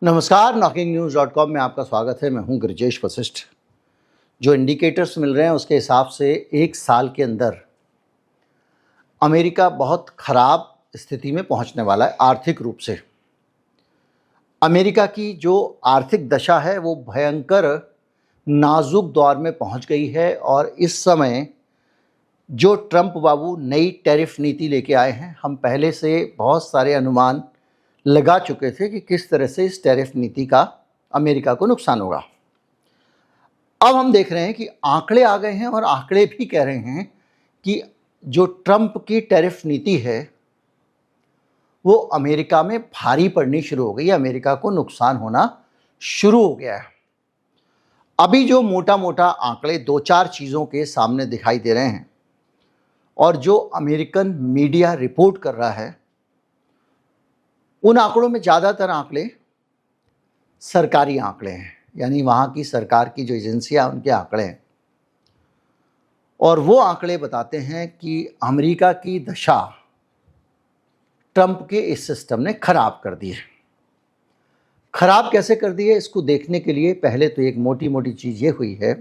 नमस्कार, knocking-news.com में आपका स्वागत है। मैं हूं गिरिजेश वशिष्ठ। जो इंडिकेटर्स मिल रहे हैं उसके हिसाब से एक साल के अंदर अमेरिका बहुत ख़राब स्थिति में पहुंचने वाला है आर्थिक रूप से। अमेरिका की जो आर्थिक दशा है वो भयंकर नाजुक दौर में पहुंच गई है और इस समय जो ट्रंप बाबू नई टैरिफ नीति लेके आए हैं, हम पहले से बहुत सारे अनुमान लगा चुके थे कि किस तरह से इस टैरिफ नीति का अमेरिका को नुकसान होगा। अब हम देख रहे हैं कि आंकड़े आ गए हैं और आंकड़े भी कह रहे हैं कि जो ट्रंप की टैरिफ नीति है वो अमेरिका में भारी पड़नी शुरू हो गई है, अमेरिका को नुकसान होना शुरू हो गया है। अभी जो मोटा मोटा आंकड़े दो चार चीज़ों के सामने दिखाई दे रहे हैं और जो अमेरिकन मीडिया रिपोर्ट कर रहा है, उन आंकड़ों में ज़्यादातर आंकड़े सरकारी आंकड़े हैं, यानी वहाँ की सरकार की जो एजेंसियाँ उनके आंकड़े हैं। और वो आंकड़े बताते हैं कि अमेरिका की दशा ट्रंप के इस सिस्टम ने खराब कर दी है। खराब कैसे कर दी है, इसको देखने के लिए पहले तो एक मोटी मोटी चीज़ ये हुई है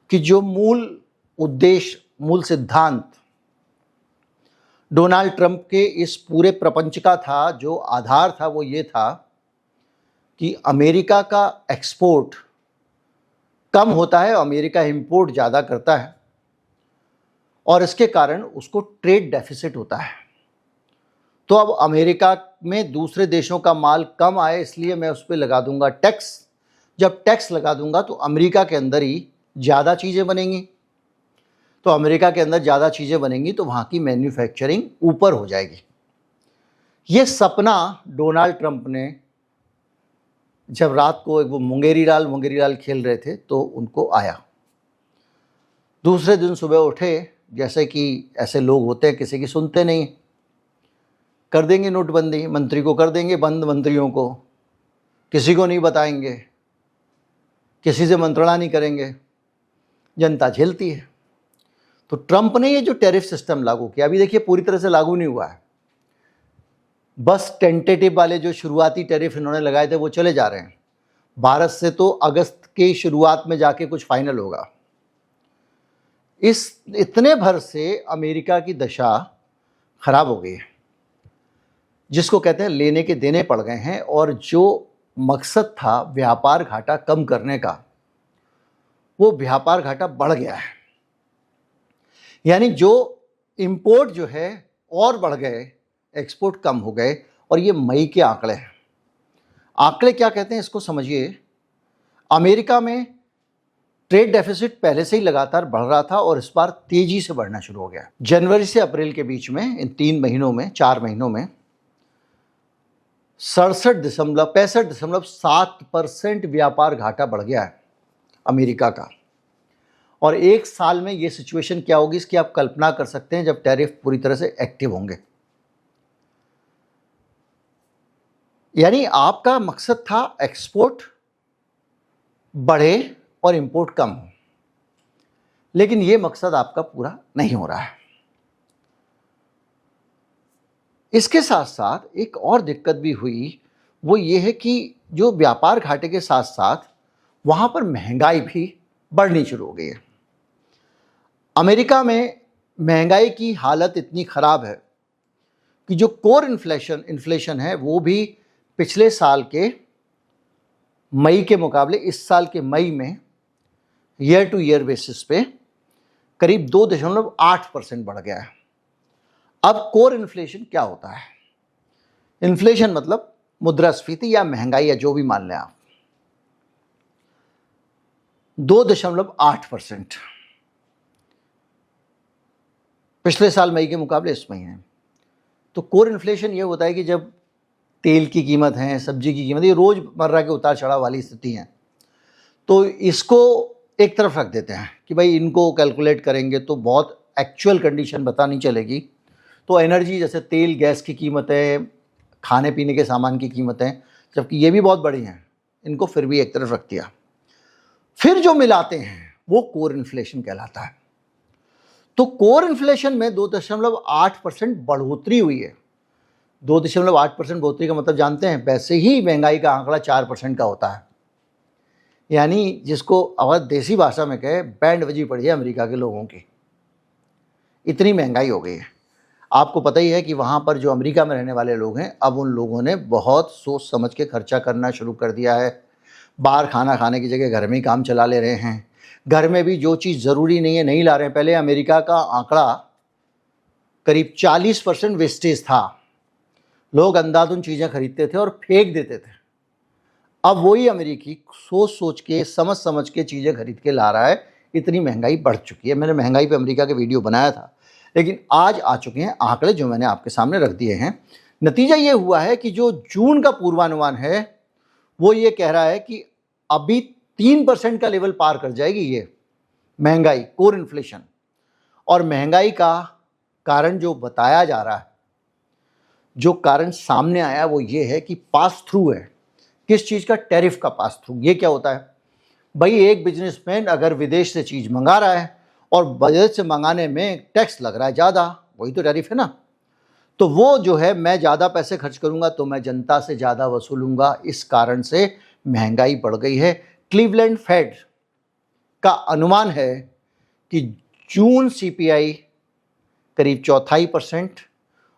कि जो मूल उद्देश्य, मूल सिद्धांत डोनाल्ड ट्रंप के इस पूरे प्रपंच का था, जो आधार था, वो ये था कि अमेरिका का एक्सपोर्ट कम होता है, अमेरिका इंपोर्ट ज़्यादा करता है और इसके कारण उसको ट्रेड डेफिसिट होता है। तो अब अमेरिका में दूसरे देशों का माल कम आए इसलिए मैं उस पर लगा दूंगा टैक्स। जब टैक्स लगा दूंगा तो अमेरिका के अंदर ही ज़्यादा चीज़ें बनेंगी, तो अमेरिका के अंदर ज़्यादा चीज़ें बनेंगी तो वहाँ की मैन्युफैक्चरिंग ऊपर हो जाएगी। ये सपना डोनाल्ड ट्रंप ने जब रात को वो मुंगेरी लाल खेल रहे थे तो उनको आया। दूसरे दिन सुबह उठे, जैसे कि ऐसे लोग होते हैं, किसी की सुनते नहीं, कर देंगे नोटबंदी, मंत्री को कर देंगे बंद, मंत्रियों को, किसी को नहीं बताएंगे, किसी से मंत्रणा नहीं करेंगे, जनता झेलती है। तो ट्रंप ने ये जो टैरिफ सिस्टम लागू किया, अभी देखिए पूरी तरह से लागू नहीं हुआ है, बस टेंटेटिव वाले जो शुरुआती टैरिफ इन्होंने लगाए थे वो चले जा रहे हैं। भारत से तो अगस्त की शुरुआत में जाके कुछ फाइनल होगा। इस इतने भर से अमेरिका की दशा खराब हो गई है, जिसको कहते हैं लेने के देने पड़ गए हैं, और जो मकसद था व्यापार घाटा कम करने का, वो व्यापार घाटा बढ़ गया है। यानी जो इंपोर्ट जो है और बढ़ गए, एक्सपोर्ट कम हो गए। और ये मई के आंकड़े हैं। आंकड़े क्या कहते हैं इसको समझिए। अमेरिका में ट्रेड डेफिसिट पहले से ही लगातार बढ़ रहा था और इस बार तेजी से बढ़ना शुरू हो गया। जनवरी से अप्रैल के बीच में, इन 4 महीनों में 65.7% व्यापार घाटा बढ़ गया है अमेरिका का। और एक साल में ये सिचुएशन क्या होगी इसकी आप कल्पना कर सकते हैं, जब टैरिफ पूरी तरह से एक्टिव होंगे। यानी आपका मकसद था एक्सपोर्ट बढ़े और इंपोर्ट कम हो, लेकिन ये मकसद आपका पूरा नहीं हो रहा है। इसके साथ साथ एक और दिक्कत भी हुई, वो ये है कि जो व्यापार घाटे के साथ साथ वहाँ पर महंगाई भी बढ़नी शुरू हो गई है। अमेरिका में महंगाई की हालत इतनी ख़राब है कि जो कोर इन्फ्लेशन है वो भी पिछले साल के मई के मुकाबले इस साल के मई में ईयर टू ईयर बेसिस पे करीब 2.8% बढ़ गया है। अब कोर इन्फ्लेशन क्या होता है? इन्फ्लेशन मतलब मुद्रास्फीति या महंगाई या जो भी मान लें आप, 2.8% पिछले साल मई के मुकाबले इस महीने। तो कोर इन्फ्लेशन ये होता है कि जब तेल की कीमत है, सब्जी की कीमत, ये रोज़मर्रा के उतार चढ़ाव वाली स्थिति है, तो इसको एक तरफ रख देते हैं कि भाई इनको कैलकुलेट करेंगे तो बहुत एक्चुअल कंडीशन पता नहीं चलेगी। तो एनर्जी जैसे तेल, गैस की कीमतें, खाने पीने के सामान की कीमतें, जबकि ये भी बहुत बड़ी हैं, इनको फिर भी एक तरफ रख दिया। फिर जो मिलाते हैं वो कोर इन्फ्लेशन कहलाता है। तो कोर इन्फ्लेशन में 2.8% बढ़ोतरी हुई है। 2.8% बढ़ोतरी का मतलब जानते हैं? वैसे ही महंगाई का आंकड़ा 4% का होता है। यानी जिसको अगर देसी भाषा में कहे, बैंड बजी पड़ी है अमेरिका के लोगों की, इतनी महंगाई हो गई है। आपको पता ही है कि वहाँ पर जो अमेरिका में रहने वाले लोग हैं, अब उन लोगों ने बहुत सोच समझ के खर्चा करना शुरू कर दिया है। बाहर खाना खाने की जगह घर में ही काम चला ले रहे हैं। घर में भी जो चीज़ ज़रूरी नहीं है नहीं ला रहे हैं। पहले अमेरिका का आंकड़ा करीब 40% वेस्टेज था। लोग अंधाधुंध चीज़ें खरीदते थे और फेंक देते थे। अब वही अमेरिकी सोच सोच के, समझ समझ के चीज़ें खरीद के ला रहा है। इतनी महंगाई बढ़ चुकी है। मैंने महंगाई पे अमेरिका के वीडियो बनाया था, लेकिन आज आ चुके हैं आंकड़े जो मैंने आपके सामने रख दिए हैं। नतीजा ये हुआ है कि जो जून का पूर्वानुमान है वो ये कह रहा है कि अभी 3% का लेवल पार कर जाएगी ये महंगाई, कोर इन्फ्लेशन। और महंगाई का कारण जो बताया जा रहा है, जो कारण सामने आया वो ये है कि पास थ्रू है। किस चीज़ का? टैरिफ का पास थ्रू। ये क्या होता है भाई? एक बिजनेसमैन अगर विदेश से चीज़ मंगा रहा है और विदेश से मंगाने में टैक्स लग रहा है ज़्यादा, वही तो टैरिफ है ना। तो वो जो है, मैं ज़्यादा पैसे खर्च करूंगा तो मैं जनता से ज़्यादा वसूलूंगा। इस कारण से महंगाई बढ़ गई है। क्लीवलैंड फेड का अनुमान है कि जून सीपीआई करीब 4.25%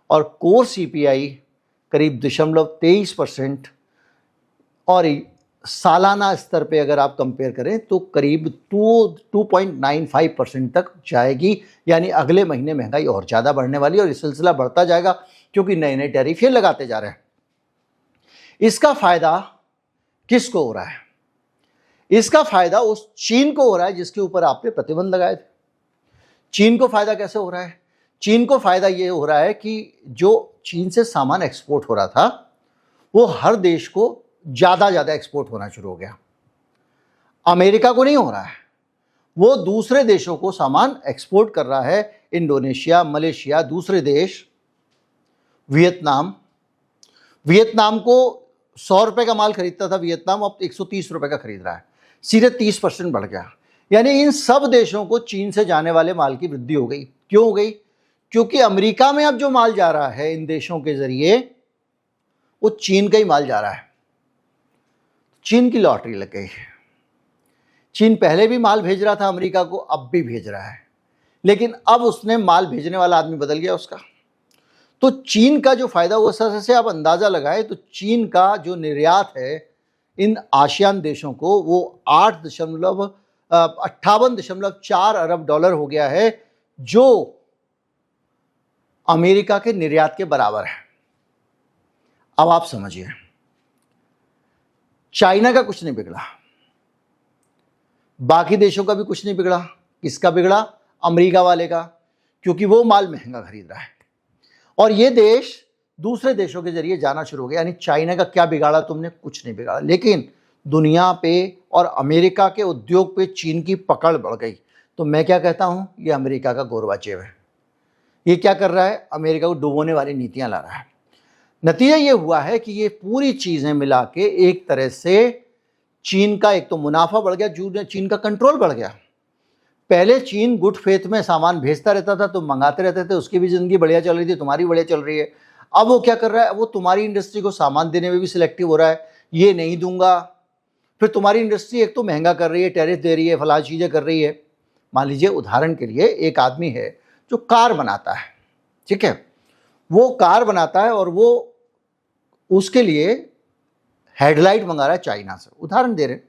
और कोर सीपीआई करीब 0.23%, और सालाना स्तर पे अगर आप कंपेयर करें तो करीब 2.95% तक जाएगी। यानी अगले महीने महंगाई और ज़्यादा बढ़ने वाली है और ये सिलसिला बढ़ता जाएगा क्योंकि नए नए टैरिफ ये लगाते जा रहे हैं। इसका फायदा किसको हो रहा है? इसका फायदा उस चीन को हो रहा है जिसके ऊपर आपने प्रतिबंध लगाए थे। चीन को फायदा कैसे हो रहा है? चीन को फायदा ये हो रहा है कि जो चीन से सामान एक्सपोर्ट हो रहा था वो हर देश को ज़्यादा एक्सपोर्ट होना शुरू हो गया। अमेरिका को नहीं हो रहा है, वो दूसरे देशों को सामान एक्सपोर्ट कर रहा है। इंडोनेशिया, मलेशिया, दूसरे देश, वियतनाम को 100 रुपये का माल खरीदता था वियतनाम, अब 130 रुपये का खरीद रहा है। सीधे 30% बढ़ गया। यानी इन सब देशों को चीन से जाने वाले माल की वृद्धि हो गई। क्यों हो गई? क्योंकि अमेरिका में अब जो माल जा रहा है इन देशों के जरिए वो चीन का ही माल जा रहा है। चीन की लॉटरी लग गई। चीन पहले भी माल भेज रहा था अमेरिका को, अब भी भेज रहा है, लेकिन अब उसने माल भेजने वाला आदमी बदल गया उसका। तो चीन का जो फायदा हुआ, सर से आप अंदाजा लगाए तो चीन का जो निर्यात है इन आसियान देशों को वो 58.4 अरब डॉलर हो गया है, जो अमेरिका के निर्यात के बराबर है। अब आप समझिए, चाइना का कुछ नहीं बिगड़ा, बाकी देशों का भी कुछ नहीं बिगड़ा। किसका बिगड़ा? अमेरिका वाले का, क्योंकि वो माल महंगा खरीद रहा है और ये देश दूसरे देशों के जरिए जाना शुरू हो गया। यानी चाइना का क्या बिगाड़ा तुमने? कुछ नहीं बिगाड़ा। लेकिन दुनिया पे और अमेरिका के उद्योग पे चीन की पकड़ बढ़ गई। तो मैं क्या कहता हूं, ये अमेरिका का गोरबाचेव है। ये क्या कर रहा है? अमेरिका को डुबोने वाली नीतियां ला रहा है। नतीजा ये हुआ है कि ये पूरी चीजें मिला के एक तरह से चीन का एक तो मुनाफा बढ़ गया, चीन का कंट्रोल बढ़ गया। पहले चीन गुड फेथ में सामान भेजता रहता था, तुम मंगाते रहते थे, उसकी भी जिंदगी बढ़िया चल रही थी, तुम्हारी बढ़िया चल रही है। अब वो क्या कर रहा है? वो तुम्हारी इंडस्ट्री को सामान देने में भी सिलेक्टिव हो रहा है। ये नहीं दूंगा, फिर तुम्हारी इंडस्ट्री एक तो महंगा कर रही है, टैरिफ दे रही है, फलां चीज़ें कर रही है। मान लीजिए उदाहरण के लिए एक आदमी है जो कार बनाता है, ठीक है, वो कार बनाता है और वो उसके लिए हेडलाइट मंगा रहा है चाइना से, उदाहरण दे रहे हैं।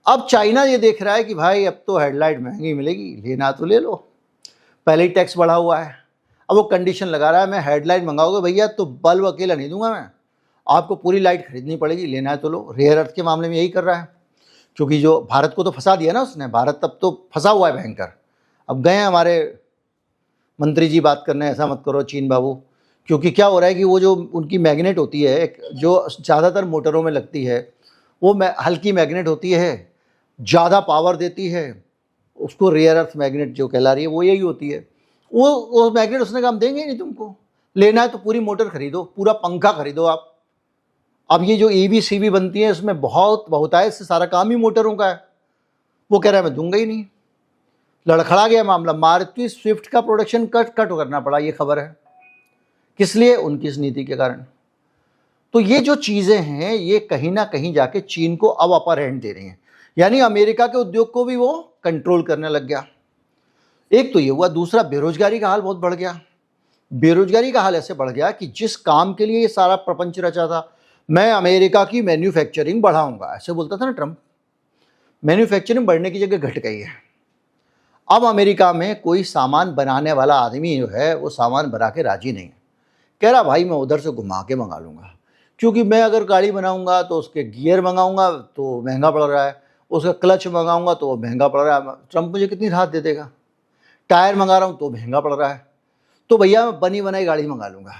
अब चाइना ये देख रहा है कि भाई अब तो हेडलाइट महंगी मिलेगी, लेना तो ले लो, पहले ही टैक्स बढ़ा हुआ है। अब वो कंडीशन लगा रहा है, मैं हेडलाइट मंगाओगे भैया तो बल्ब अकेला नहीं दूंगा मैं, आपको पूरी लाइट खरीदनी पड़ेगी, लेना है तो लो। रेयर अर्थ के मामले में यही कर रहा है, क्योंकि जो भारत को तो फंसा दिया ना उसने, भारत तब तो फंसा हुआ है भयंकर। अब गए हमारे मंत्री जी बात करने, ऐसा मत करो चीन बाबू, क्योंकि क्या हो रहा है कि वो जो उनकी मैग्नेट होती है, जो ज़्यादातर मोटरों में लगती है, वो हल्की मैग्नेट होती है, ज़्यादा पावर देती है, उसको रेयर अर्थ मैग्नेट जो कहला रही है वो यही होती है। वो मैग्नेट उसने कहा हम देंगे नहीं तुमको, लेना है तो पूरी मोटर खरीदो, पूरा पंखा खरीदो आप। अब ये जो EV बनती है उसमें बहुत है, इससे सारा काम ही मोटरों का है। वो कह रहा है मैं दूंगा ही नहीं। लड़खड़ा गया मामला, मारुति स्विफ्ट का प्रोडक्शन कट करना पड़ा, ये खबर है। किस लिए? उनकी इस नीति के कारण। तो ये जो चीज़ें हैं ये कहीं ना कहीं जाके चीन को अब अपर हैंड दे रही हैं, यानी अमेरिका के उद्योग को भी वो कंट्रोल करने लग गया। एक तो ये हुआ, दूसरा बेरोजगारी का हाल बहुत बढ़ गया। बेरोजगारी का हाल ऐसे बढ़ गया कि जिस काम के लिए ये सारा प्रपंच रचा था, मैं अमेरिका की मैन्युफैक्चरिंग बढ़ाऊंगा, ऐसे बोलता था ना ट्रंप, मैन्युफैक्चरिंग बढ़ने की जगह घट गई है। अब अमेरिका में कोई सामान बनाने वाला आदमी जो है वो सामान बना के राजी नहीं है, कह रहा भाई मैं उधर से घुमा के मंगा लूँगा, क्योंकि मैं अगर गाड़ी बनाऊंगा तो उसके गियर मंगाऊंगा तो महंगा पड़ रहा है, उसका क्लच मंगाऊंगा तो वो महंगा पड़ रहा है, ट्रंप मुझे कितनी राहत दे देगा, टायर मंगा रहा हूँ तो महंगा पड़ रहा है, तो भैया मैं बनी बनाई गाड़ी मंगा लूँगा।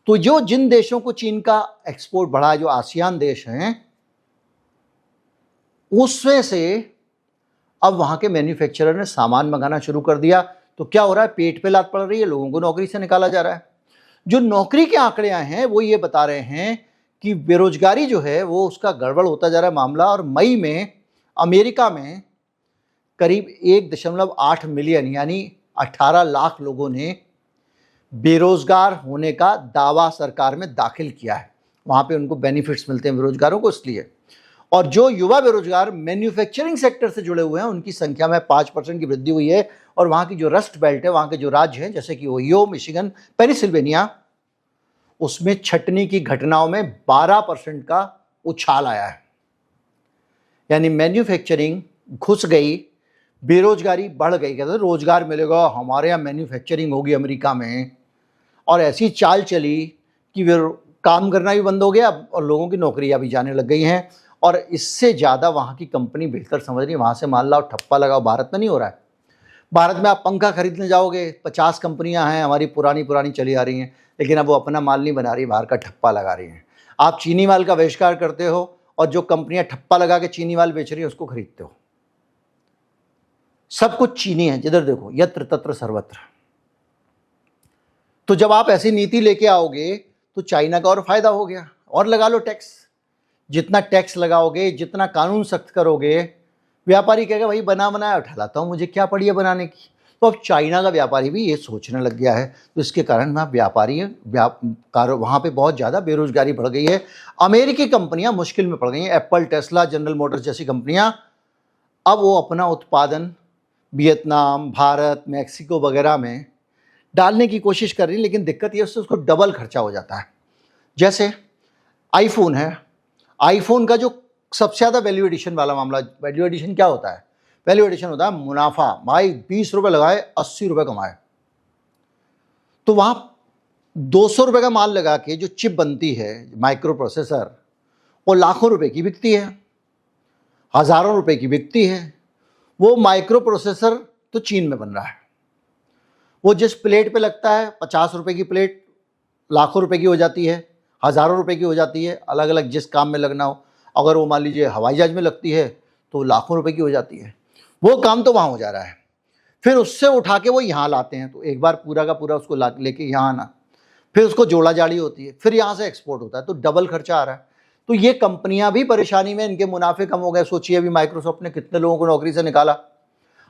तो जो जिन देशों को चीन का एक्सपोर्ट बढ़ा है, जो आसियान देश हैं, उसमें से अब वहाँ के मैन्युफैक्चरर ने सामान मंगाना शुरू कर दिया। तो क्या हो रहा है? पेट पे लात पड़ रही है, लोगों को नौकरी से निकाला जा रहा है। जो नौकरी के आंकड़े आए हैं वो ये बता रहे हैं कि बेरोजगारी जो है वो उसका गड़बड़ होता जा रहा है मामला, और मई में अमेरिका में करीब 1.8 मिलियन यानी 18 लाख लोगों ने बेरोजगार होने का दावा सरकार में दाखिल किया है। वहाँ पे उनको बेनिफिट्स मिलते हैं बेरोजगारों को, इसलिए। और जो युवा बेरोजगार मैन्युफैक्चरिंग सेक्टर से जुड़े हुए हैं उनकी संख्या में 5% की वृद्धि हुई है। और वहाँ की जो रस्ट बेल्ट है, वहाँ के जो राज्य हैं जैसे कि ओहियो, मिशिगन, पेनिसिल्वेनिया, उसमें छटनी की घटनाओं में 12% का उछाल आया है। यानी मैन्युफैक्चरिंग घुस गई, बेरोजगारी बढ़ गई। कहते रोजगार मिलेगा, हमारे यहाँ मैन्युफैक्चरिंग होगी अमेरिका में, और ऐसी चाल चली कि वे काम करना भी बंद हो गया और लोगों की नौकरियां भी जाने लग गई हैं। और इससे ज़्यादा वहाँ की कंपनी बेहतर समझ रही है, वहाँ से माल लाओ, ठप्पा लगाओ। भारत में नहीं हो रहा है। भारत में आप पंखा खरीदने जाओगे, 50 कंपनियां हैं हमारी पुरानी चली आ रही हैं, लेकिन अब वो अपना माल नहीं बना रही, बाहर का ठप्पा लगा रही हैं। आप चीनी माल का बहिष्कार करते हो और जो कंपनियां ठप्पा लगा के चीनी माल बेच रही हैं उसको खरीदते हो। सब कुछ चीनी है, जिधर देखो, यत्र तत्र सर्वत्र। तो जब आप ऐसी नीति लेके आओगे तो चाइना का और फायदा हो गया, और लगा लो टैक्स। जितना टैक्स लगाओगे, जितना कानून सख्त करोगे, व्यापारी कहेगा भाई बना बनाया उठा लाता हूँ, मुझे क्या पड़ी है बनाने की। तो अब चाइना का व्यापारी भी ये सोचने लग गया है, तो इसके कारण वहाँ व्यापारी वहाँ पे बहुत ज़्यादा बेरोजगारी बढ़ गई है। अमेरिकी कंपनियाँ मुश्किल में पड़ गई हैं, एप्पल, टेस्ला, जनरल मोटर्स जैसी कंपनियाँ। अब वो अपना उत्पादन वियतनाम, भारत, मैक्सिको वगैरह में डालने की कोशिश कर रही है, लेकिन दिक्कत ये उससे उसको डबल खर्चा हो जाता है। जैसे आईफोन है, आईफोन का जो सबसे ज़्यादा वैल्यू एडिशन वाला मामला, वैल्यू एडिशन क्या होता है? वैल्यू एडिशन होता है मुनाफा। भाई 20 रुपये लगाए, 80 रुपये कमाए। तो वहाँ 200 रुपये का माल लगा के जो चिप बनती है, माइक्रो प्रोसेसर, वो लाखों रुपए की बिकती है, हज़ारों रुपए की बिकती है। वो माइक्रो प्रोसेसर तो चीन में बन रहा है। वो जिस प्लेट पे लगता है, 50 रुपए की प्लेट लाखों रुपए की हो जाती है, हज़ारों रुपए की हो जाती है, अलग अलग जिस काम में लगना हो। अगर वो मान लीजिए हवाई जहाज में लगती है तो लाखों रुपए की हो जाती है। वो काम तो वहाँ हो जा रहा है, फिर उससे उठा के वो यहाँ लाते हैं। तो एक बार पूरा का पूरा उसको लेके यहाँ आना, फिर उसको जोड़ा जाड़ी होती है, फिर यहाँ से एक्सपोर्ट होता है, तो डबल खर्चा आ रहा है। तो ये कंपनियां भी परेशानी में, इनके मुनाफे कम हो गए। सोचिए अभी माइक्रोसॉफ्ट ने कितने लोगों को नौकरी से निकाला।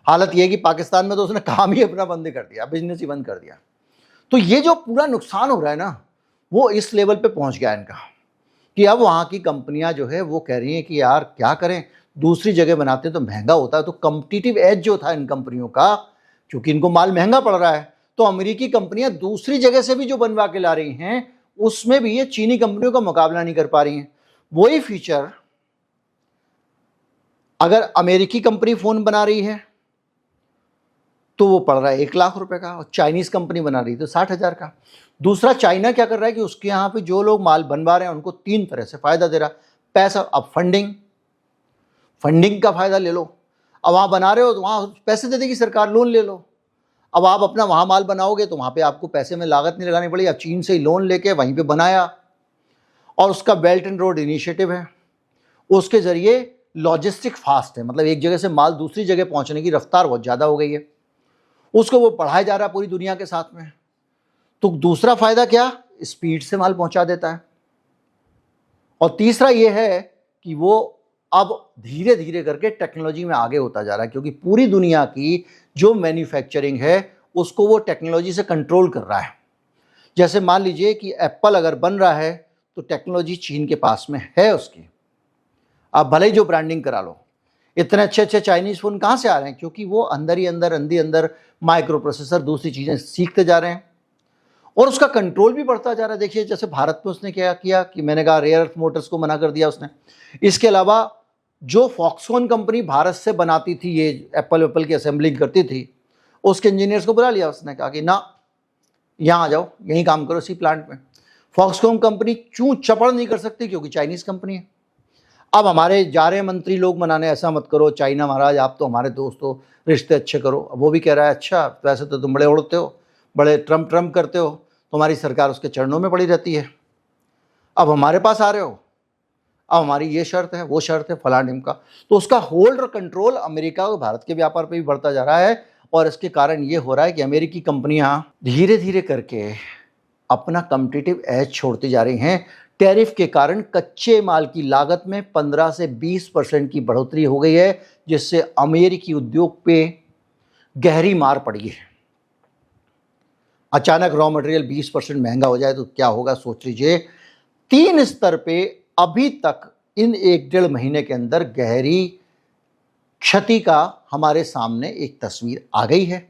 हालत ये कि पाकिस्तान में तो उसने काम ही अपना बंद कर दिया, बिजनेस ही बंद कर दिया। तो ये जो पूरा नुकसान हो रहा है ना, वो इस लेवल पे पहुंच गया इनका कि अब वहाँ की कंपनियां जो है वो कह रही हैं कि यार क्या करें, दूसरी जगह बनाते हैं तो महंगा होता है। तो कॉम्पिटिटिव एज जो था इन कंपनियों का, क्योंकि इनको माल महंगा पड़ रहा है, तो अमेरिकी कंपनियां दूसरी जगह से भी जो बनवा के ला रही हैं उसमें भी ये चीनी कंपनियों का मुकाबला नहीं कर पा रही हैं। वही फीचर अगर अमेरिकी कंपनी फोन बना रही है तो वो पड़ रहा है 1 लाख रुपए का, और चाइनीज कंपनी बना रही है तो 60,000 का। दूसरा, चाइना क्या कर रहा है कि उसके यहाँ पे जो लोग माल बनवा रहे हैं उनको 3 तरह से फायदा दे रहा है। पैसा, अब फंडिंग का फायदा ले लो। अब वहाँ बना रहे हो तो वहाँ पैसे दे देगी सरकार, लोन ले लो। अब आप अपना वहाँ माल बनाओगे तो वहाँ पे आपको पैसे में लागत नहीं लगानी पड़ेगी। आप चीन से ही लोन लेके वहीं पे बनाया, और उसका बेल्ट एंड रोड इनिशिएटिव है, उसके ज़रिए लॉजिस्टिक फास्ट है, मतलब एक जगह से माल दूसरी जगह पहुँचने की रफ्तार बहुत ज़्यादा हो गई है, उसको वो बढ़ाया जा रहा है पूरी दुनिया के साथ में। तो दूसरा फ़ायदा क्या? स्पीड से माल पहुँचा देता है। और तीसरा ये है कि वो अब धीरे धीरे करके टेक्नोलॉजी में आगे होता जा रहा है, क्योंकि पूरी दुनिया की जो मैन्युफैक्चरिंग है उसको वो टेक्नोलॉजी से कंट्रोल कर रहा है। जैसे मान लीजिए कि एप्पल अगर बन रहा है तो टेक्नोलॉजी चीन के पास में है उसकी, आप भले ही जो ब्रांडिंग करा लो। इतने अच्छे अच्छे चाइनीज़ फ़ोन कहाँ से आ रहे हैं? क्योंकि वो अंदर ही अंदर माइक्रो प्रोसेसर दूसरी चीज़ें सीखते जा रहे हैं और उसका कंट्रोल भी बढ़ता जा रहा है। देखिए जैसे भारत में उसने क्या किया कि मैंने कहा रेयर अर्थ मोटर्स को मना कर दिया उसने। इसके अलावा जो फॉक्सकॉन कंपनी भारत से बनाती थी, ये एप्पल की असेंबलिंग करती थी, उसके इंजीनियर्स को बुला लिया उसने, कहा कि ना यहाँ आ जाओ, यहीं काम करो इसी प्लांट में। फॉक्सकॉन कंपनी चूं चपड़ नहीं कर सकती क्योंकि चाइनीज़ कंपनी है। अब हमारे जा रहे मंत्री लोग मनाने, ऐसा मत करो चाइना महाराज, आप तो हमारे दोस्त हो, रिश्ते अच्छे करो। अब वो भी कह रहा है अच्छा वैसे तो तुम बड़े उड़ते हो, बड़े ट्रम्प करते हो, तुम्हारी सरकार उसके चरणों में पड़ी रहती है, अब हमारे पास आ रहे हो, अब हमारी ये शर्त है वो शर्त है फलां ढिमका। तो उसका होल्ड और कंट्रोल अमेरिका और भारत के व्यापार पे भी बढ़ता जा रहा है और इसके कारण ये हो रहा है कि अमेरिकी कंपनियां धीरे धीरे करके अपना कॉम्पिटिटिव एज छोड़ती जा रही हैं। टैरिफ के कारण कच्चे माल की लागत में 15 से 20% की बढ़ोतरी हो गई है, जिससे अमेरिकी उद्योग पे गहरी मार पड़ी है। अचानक रॉ मटेरियल 20% महंगा हो जाए तो क्या होगा सोच लीजिए। 3 स्तर पे अभी तक इन 1-1.5 महीने के अंदर गहरी क्षति का हमारे सामने एक तस्वीर आ गई है।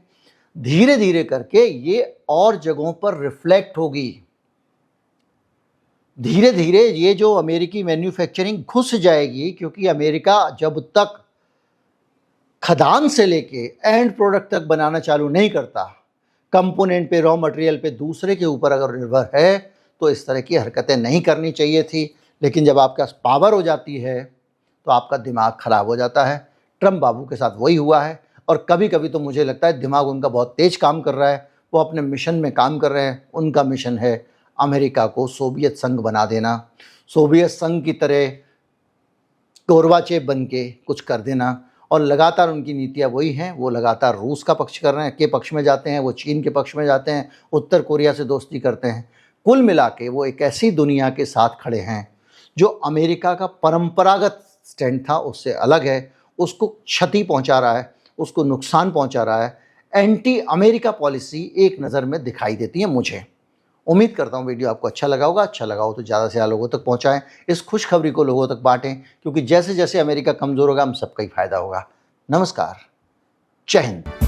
धीरे धीरे करके ये और जगहों पर रिफ्लेक्ट होगी। धीरे धीरे ये जो अमेरिकी मैन्युफैक्चरिंग घुस जाएगी, क्योंकि अमेरिका जब तक खदान से लेके एंड प्रोडक्ट तक बनाना चालू नहीं करता, कंपोनेंट पे, रॉ मटेरियल पे दूसरे के ऊपर अगर निर्भर है, तो इस तरह की हरकतें नहीं करनी चाहिए थी। लेकिन जब आपके पास पावर हो जाती है तो आपका दिमाग खराब हो जाता है। ट्रम्प बाबू के साथ वही हुआ है और कभी कभी तो मुझे लगता है दिमाग उनका बहुत तेज काम कर रहा है, वो अपने मिशन में काम कर रहे हैं। उनका मिशन है अमेरिका को सोवियत संघ बना देना, सोवियत संघ की तरह गोरबाचेव बन के कुछ कर देना। और लगातार उनकी नीतियाँ वही हैं, वो लगातार रूस का पक्ष कर रहे हैं, के पक्ष में जाते हैं, वो चीन के पक्ष में जाते हैं, उत्तर कोरिया से दोस्ती करते हैं। कुल मिला के वो एक ऐसी दुनिया के साथ खड़े हैं जो अमेरिका का परंपरागत स्टैंड था उससे अलग है, उसको क्षति पहुंचा रहा है, उसको नुकसान पहुंचा रहा है। एंटी अमेरिका पॉलिसी एक नज़र में दिखाई देती है मुझे। उम्मीद करता हूँ वीडियो आपको अच्छा लगा होगा। अच्छा लगा हो तो ज़्यादा से ज़्यादा लोगों तक पहुँचाएँ, इस खुशखबरी को लोगों तक बाँटें, क्योंकि जैसे जैसे अमेरिका कमज़ोर होगा हम सबका ही फायदा होगा। नमस्कार, जय हिंद।